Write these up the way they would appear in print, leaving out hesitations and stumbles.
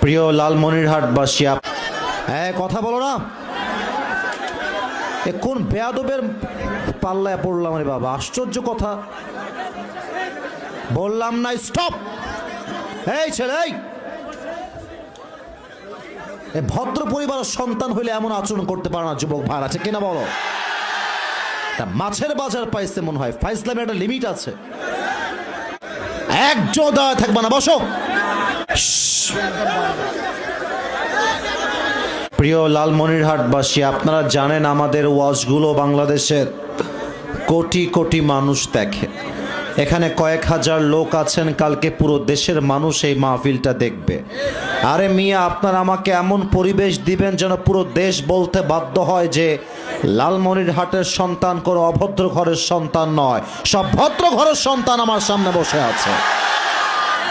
প্রিয় লালমনিরহাটবাসী, হ্যাঁ কথা বলো না, এ কোন বেয়াদবের পাল্লায় পড়লাম রে বাবা, আশ্চর্য কথা। বললাম না স্টপ। এই ছেলে, এই ভদ্র পরিবারের সন্তান হইলে এমন আচরণ করতে পারে না যুবক ভাই, আছে কিনা বলো? মাছের বাজার পাইছে মনে হয়, ফাইজলামের একটা লিমিট আছে। একজন দাঁড়ায় থাকবে না, বসো। প্রিয় লালমনিরহাটবাসী, আপনারা জানেন আমাদের ওয়াজগুলো বাংলাদেশের কোটি কোটি মানুষ দেখে। এখানে কয়েক হাজার লোক আছেন, কালকে পুরো দেশের মানুষ এই মাহফিলটা দেখবে। আরে মিয়া, আপনারা আমাকে এমন পরিবেশ দিবেন যেন পুরো দেশ বলতে বাধ্য হয় যে লালমনিরহাটের সন্তান কোনো অভদ্র ঘরের সন্তান নয়, সব ভদ্র ঘরের সন্তান আমার সামনে বসে আছে।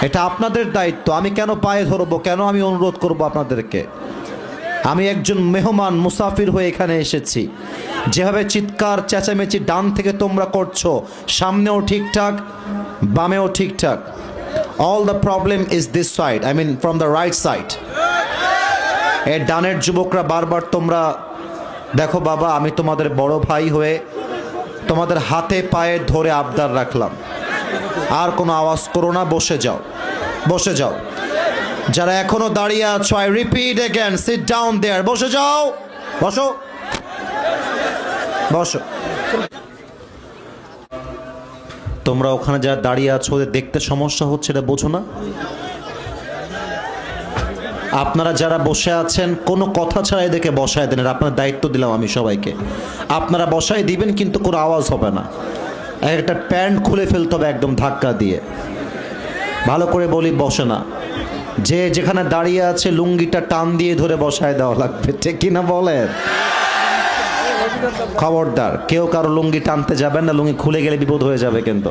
এটা আপনাদের দায়িত্ব। আমি কেন পায়ে ধরবো, কেন আমি অনুরোধ করব আপনাদেরকে? আমি একজন মেহমান মুসাফির হয়ে এখানে এসেছি। যেভাবে চিৎকার চেঁচামেচি ডান থেকে তোমরা করছো, সামনেও ঠিকঠাক, বামেও ঠিকঠাক। All the problem is this side, I mean from the right side. এর ডানের যুবকরা বারবার তোমরা দেখো বাবা, আমি তোমাদের বড় ভাই হয়ে তোমাদের হাতে পায়ে ধরে আবদার রাখলাম, আর কোনো আওয়াজ করো না, বসে যাও, বসে যাও। যারা এখনো দাঁড়িয়ে আছো, I repeat again, sit down there, বসে যাও, বসো, বসো। তোমরা ওখানে যারা দাঁড়িয়ে আছো ওদের দেখতে সমস্যা হচ্ছে, এটা বোঝো না? আপনারা যারা বসে আছেন কোনো কথা ছাড়া এদেরকে বসায় দেন, আপনার দায়িত্ব দিলাম আমি সবাইকে। আপনারা বসায় দিবেন কিন্তু কোনো আওয়াজ হবে না। একটা প্যান্ট খুলে ফেলতে হবে একদম ধাক্কা দিয়ে। ভালো করে বলি, বসে না। যে যেখানে দাঁড়িয়ে আছে লুঙ্গিটা টান দিয়ে ধরে বসায় দেওয়া লাগবে, ঠিক কিনা বলেন? খবরদার কেউ কারো লুঙ্গি টানতে যাবেন না, লুঙ্গি খুলে গেলে বিপদ হয়ে যাবে কিন্তু।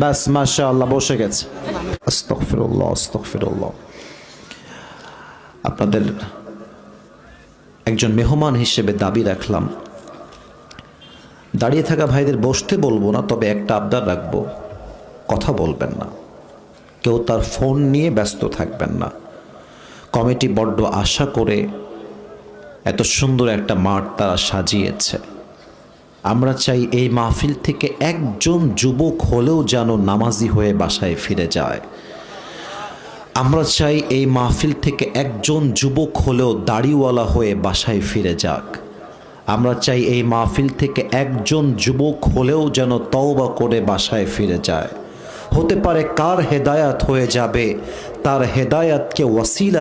ব্যাস, মাশাআল্লাহ, বসে গেছে। আস্তাগফিরুল্লাহ, আস্তাগফিরুল্লাহ। আপনাদের একজন মেহমান হিসেবে দাবি রাখলাম, দাঁড়িয়ে থাকা ভাইদের বসতে বলবো না, তবে একটা আবদার রাখবো, কথা বলবেন না, কেউ তার ফোন নিয়ে ব্যস্ত থাকবেন না। কমিটি বড্ড আশা করে এত সুন্দর একটা মাঠ তারা সাজিয়েছে। আমরা চাই এই মাহফিল থেকে একজন যুবক হলেও যেন নামাজি হয়ে বাসায় ফিরে যায়। আমরা চাই এই মাহফিল থেকে একজন যুবক হলেও দাড়িওয়ালা হয়ে বাসায় ফিরে যাক। আমরা চাই এই মাহফিল থেকে একজন যুবক হলেও যেন তওবা করে বাসায় ফিরে যায়। হতে পারে কার হেদায়াত হয়ে যাবে, তার হেদায়াতকে ওয়াসিলা